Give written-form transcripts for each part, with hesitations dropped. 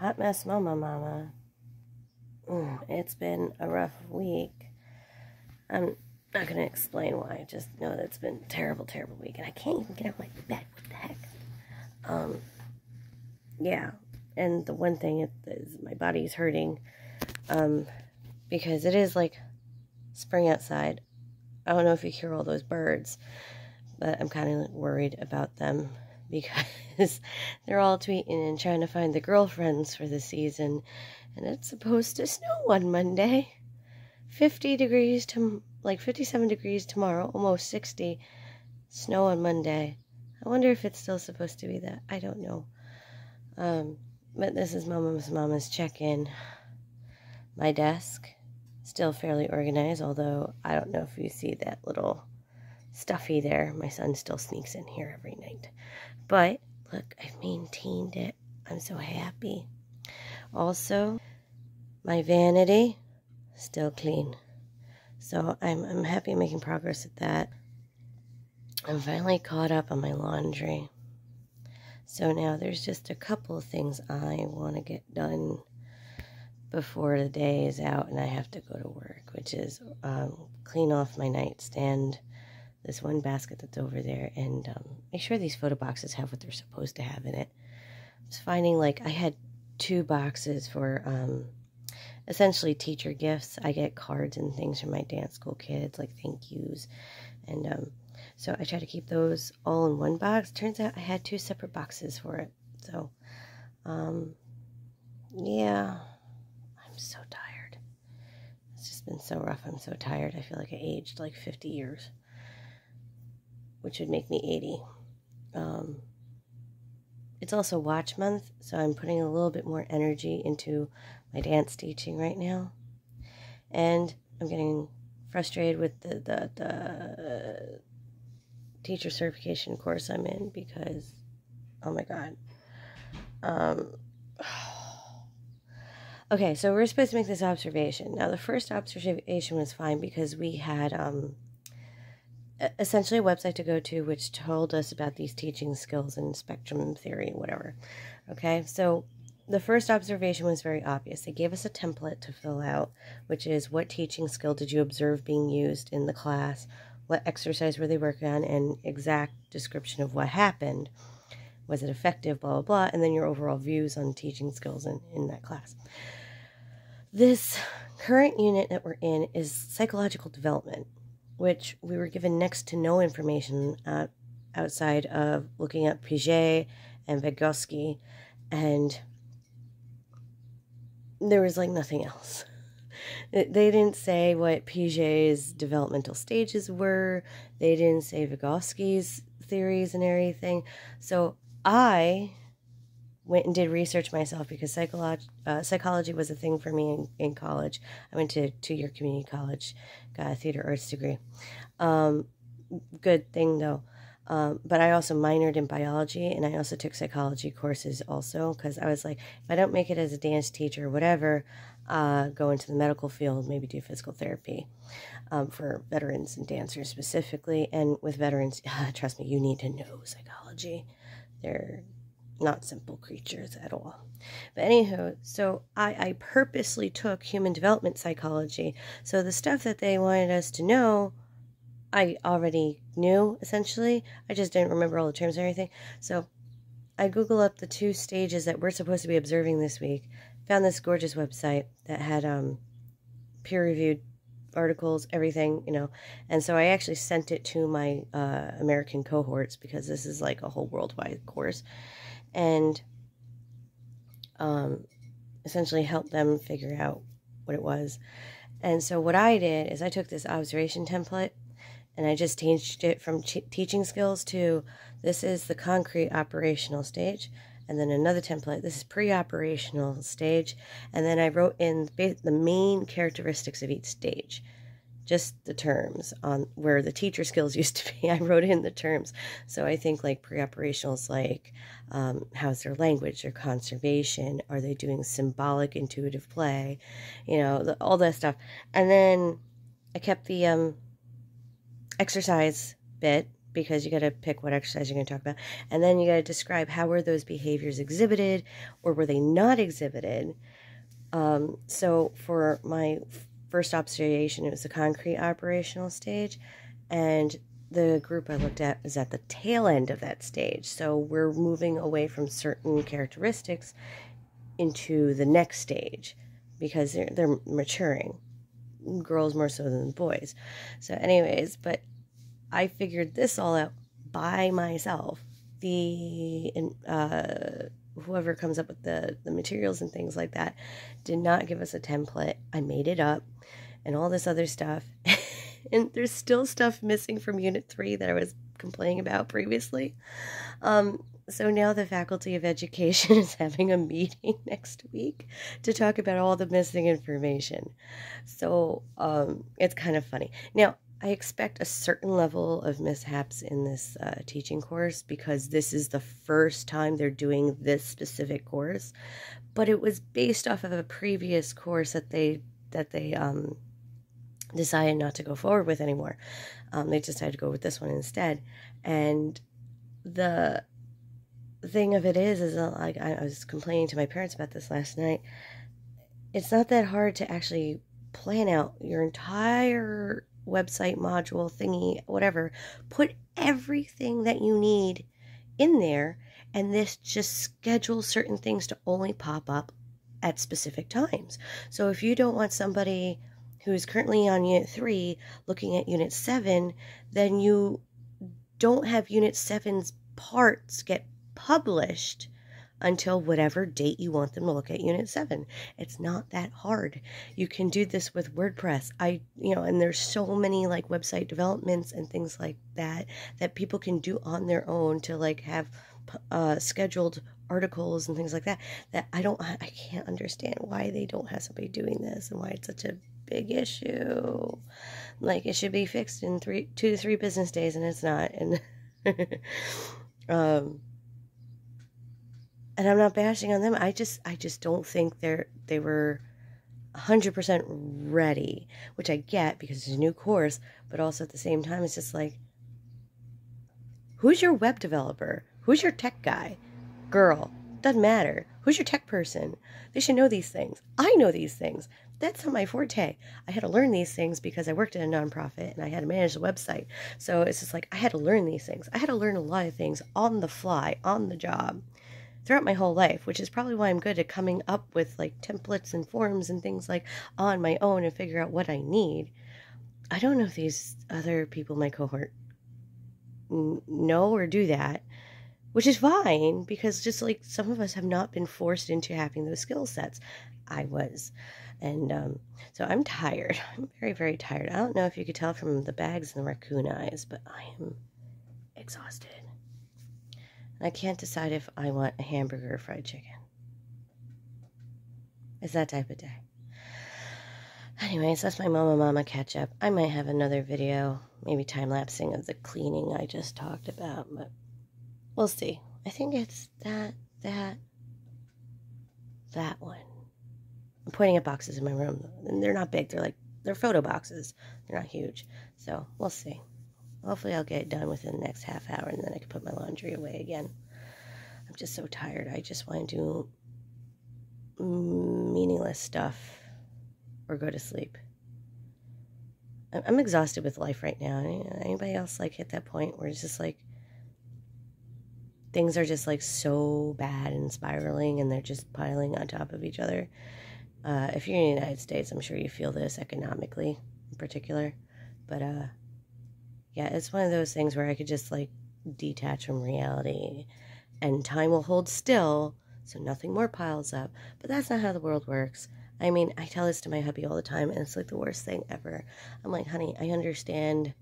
Hot Mess Mama. It's been a rough week. I'm not going to explain why. Just know that it's been a terrible, terrible week. And I can't even get out of my bed. What the heck? Yeah. And the one thing is my body's hurting. Because it is like spring outside. I don't know if you hear all those birds. But I'm kind of worried about them. Because they're all tweeting and trying to find the girlfriends for the season. And it's supposed to snow on Monday. 50 degrees to like 57 degrees tomorrow, almost 60. Snow on Monday. I wonder if it's still supposed to be that. I don't know. But this is Mess Momma's check-in. My desk, still fairly organized, although I don't know if you see that little stuffy there. My son still sneaks in here every night. But, look, I've maintained it. I'm so happy. Also, my vanity, still clean. So I'm happy making progress at that. I'm finally caught up on my laundry. So now there's just a couple of things I want to get done before the day is out and I have to go to work, which is clean off my nightstand, this one basket that's over there, and make sure these photo boxes have what they're supposed to have in it. I was finding, like, I had 2 boxes for essentially teacher gifts. I get cards and things from my dance school kids, like thank yous, and so I try to keep those all in one box. Turns out I had 2 separate boxes for it. So yeah, I'm so tired. It's just been so rough. I'm so tired. I feel like I aged like 50 years, which would make me 80. It's also watch month, so I'm putting a little bit more energy into my dance teaching right now. And I'm getting frustrated with the teacher certification course I'm in because, oh my God. Okay, so we're supposed to make this observation. Now, the first observation was fine because we had essentially a website to go to which told us about these teaching skills and spectrum theory and whatever. Okay, so the first observation was very obvious. They gave us a template to fill out, which is what teaching skill did you observe being used in the class, what exercise were they working on, and exact description of what happened. Was it effective, blah, blah, blah, and then your overall views on teaching skills in that class. This current unit that we're in is psychological development, which we were given next to no information outside of looking at Piaget and Vygotsky, and there was like nothing else. They didn't say what Piaget's developmental stages were. They didn't say Vygotsky's theories and everything. So I went and did research myself because psychology was a thing for me in college. I went to 2-year community college, got a theater arts degree. Good thing though. But I also minored in biology, and I also took psychology courses also because I was like, if I don't make it as a dance teacher or whatever, go into the medical field, maybe do physical therapy for veterans and dancers specifically. And with veterans, trust me, you need to know psychology. They're not simple creatures at all. But anywho, so I purposely took human development psychology. So the stuff that they wanted us to know, I already knew, essentially. I just didn't remember all the terms and everything. So I Googled up the 2 stages that we're supposed to be observing this week. Found this gorgeous website that had peer-reviewed articles, everything, you know. And so I actually sent it to my American cohorts because this is like a whole worldwide course. And essentially helped them figure out what it was. And so what I did is I took this observation template and I just changed it from teaching skills to this is the concrete operational stage. And then another template, this is pre-operational stage. And then I wrote in the main characteristics of each stage. Just the terms on where the teacher skills used to be. I wrote in the terms. So I think like pre-operational is like, how's their language, their conservation? Are they doing symbolic intuitive play? You know, all that stuff. And then I kept the exercise bit because you got to pick what exercise you're going to talk about. And then you got to describe how were those behaviors exhibited or were they not exhibited. So for my first observation, it was the concrete operational stage. And the group I looked at is at the tail end of that stage. So we're moving away from certain characteristics into the next stage because they're maturing. Girls more so than boys. So anyways, but I figured this all out by myself. Whoever comes up with the materials and things like that did not give us a template. I made it up and all this other stuff. And there's still stuff missing from Unit 3 that I was complaining about previously. So now the Faculty of Education is having a meeting next week to talk about all the missing information. So it's kind of funny. Now, I expect a certain level of mishaps in this teaching course because this is the first time they're doing this specific course. But it was based off of a previous course that they decided not to go forward with anymore. They decided to go with this one instead. And the thing of it is like I was complaining to my parents about this last night. It's not that hard to actually plan out your entire website, module, thingy, whatever. Put everything that you need in there, and this just schedules certain things to only pop up at specific times. So if you don't want somebody who is currently on Unit 3 looking at Unit 7, then you don't have Unit 7's parts get published until whatever date you want them to look at Unit 7. It's not that hard. You can do this with WordPress. And there's so many like website developments and things like that that people can do on their own to like have scheduled articles and things like that I can't understand why they don't have somebody doing this and why it's such a big issue. Like it should be fixed in 2 to 3 business days, and it's not. And and I'm not bashing on them. I just don't think they were 100% ready, which I get because it's a new course, but also at the same time it's just like, who's your web developer? Who's your tech guy? Girl, doesn't matter. Who's your tech person? They should know these things. I know these things. That's not my forte. I had to learn these things because I worked at a nonprofit and I had to manage the website. So it's just like I had to learn these things. I had to learn a lot of things on the fly, on the job, throughout my whole life, which is probably why I'm good at coming up with like templates and forms and things like on my own and figure out what I need. I don't know if these other people in my cohort know or do that, which is fine because just like some of us have not been forced into having those skill sets. I was. And so I'm tired. I'm very, very tired. I don't know if you could tell from the bags and the raccoon eyes, but I am exhausted. And I can't decide if I want a hamburger or fried chicken. It's that type of day. Anyways, that's my Mama catch up. I might have another video, maybe time-lapsing of the cleaning I just talked about, but we'll see. I think it's that one. I'm pointing at boxes in my room, and they're not big. They're photo boxes. They're not huge. So we'll see. Hopefully I'll get it done within the next half hour, and then I can put my laundry away again. I'm just so tired. I just want to do meaningless stuff or go to sleep. I'm exhausted with life right now. Anybody else like hit that point where it's just like things are just like so bad and spiraling and they're just piling on top of each other? If you're in the United States, I'm sure you feel this economically in particular. But yeah, it's one of those things where I could just like detach from reality and time will hold still so nothing more piles up. But that's not how the world works. I mean, I tell this to my hubby all the time and it's like the worst thing ever. I'm like, honey, I understand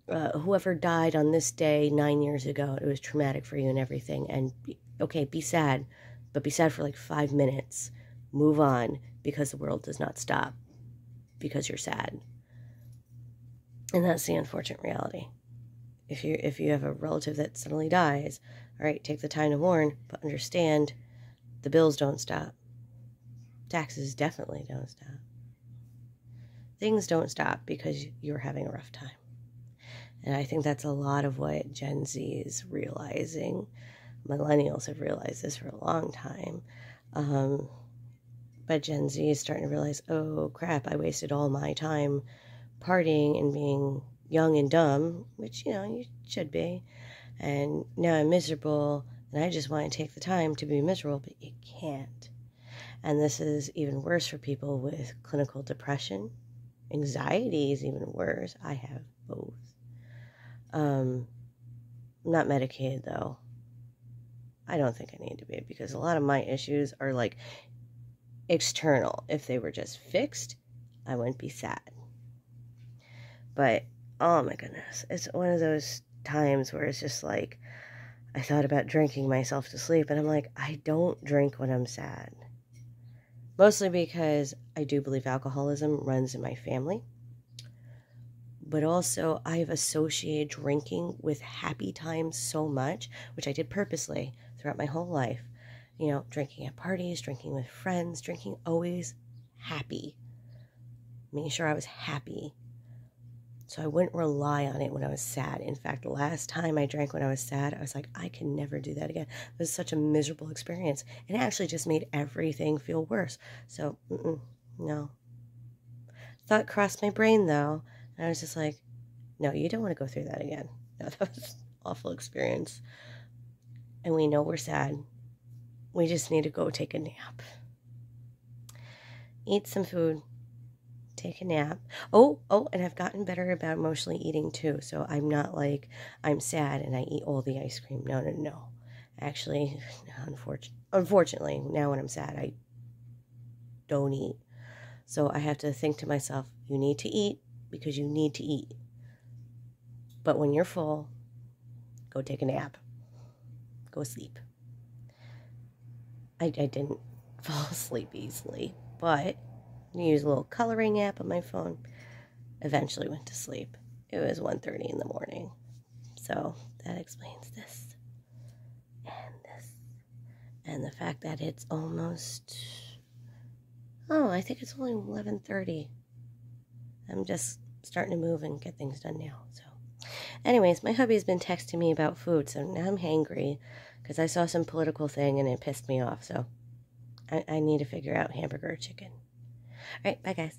whoever died on this day 9 years ago, it was traumatic for you and everything. And okay, be sad, but be sad for like 5 minutes. Move on, because the world does not stop because you're sad. And that's the unfortunate reality. If you have a relative that suddenly dies, all right, take the time to mourn, but understand the bills don't stop. Taxes definitely don't stop. Things don't stop because you're having a rough time. And I think that's a lot of what Gen Z is realizing. Millennials have realized this for a long time. But Gen Z is starting to realize, oh crap, I wasted all my time partying and being young and dumb, which, you should be. And now I'm miserable, and I just want to take the time to be miserable, but you can't. And this is even worse for people with clinical depression. Anxiety is even worse. I have both. I'm not medicated, though. I don't think I need to be, because a lot of my issues are like external. If they were just fixed, I wouldn't be sad. But, oh my goodness, it's one of those times where it's just like, I thought about drinking myself to sleep, and I'm like, I don't drink when I'm sad. Mostly because I do believe alcoholism runs in my family. But also, I've associated drinking with happy times so much, which I did purposely throughout my whole life. Drinking at parties, drinking with friends, drinking always happy. Making sure I was happy. So I wouldn't rely on it when I was sad. In fact, the last time I drank when I was sad, I was like, I can never do that again. It was such a miserable experience. It actually just made everything feel worse. So, no. Thought crossed my brain, though. And I was just like, no, you don't want to go through that again. No, that was an awful experience. And we know we're sad. We just need to go take a nap. Eat some food. Take a nap. Oh, and I've gotten better about emotionally eating too. So I'm not like, I'm sad and I eat all the ice cream. No. Actually, unfortunately, now when I'm sad, I don't eat. So I have to think to myself, you need to eat because you need to eat. But when you're full, go take a nap. Go sleep. I didn't fall asleep easily, but I used a little coloring app on my phone. Eventually went to sleep. It was 1:30 in the morning. So that explains this. And this. And the fact that it's almost... I think it's only 11:30. I'm just starting to move and get things done now. So anyways, my hubby's been texting me about food, so now I'm hangry because I saw some political thing and it pissed me off. So I need to figure out hamburger or chicken. All right, bye guys.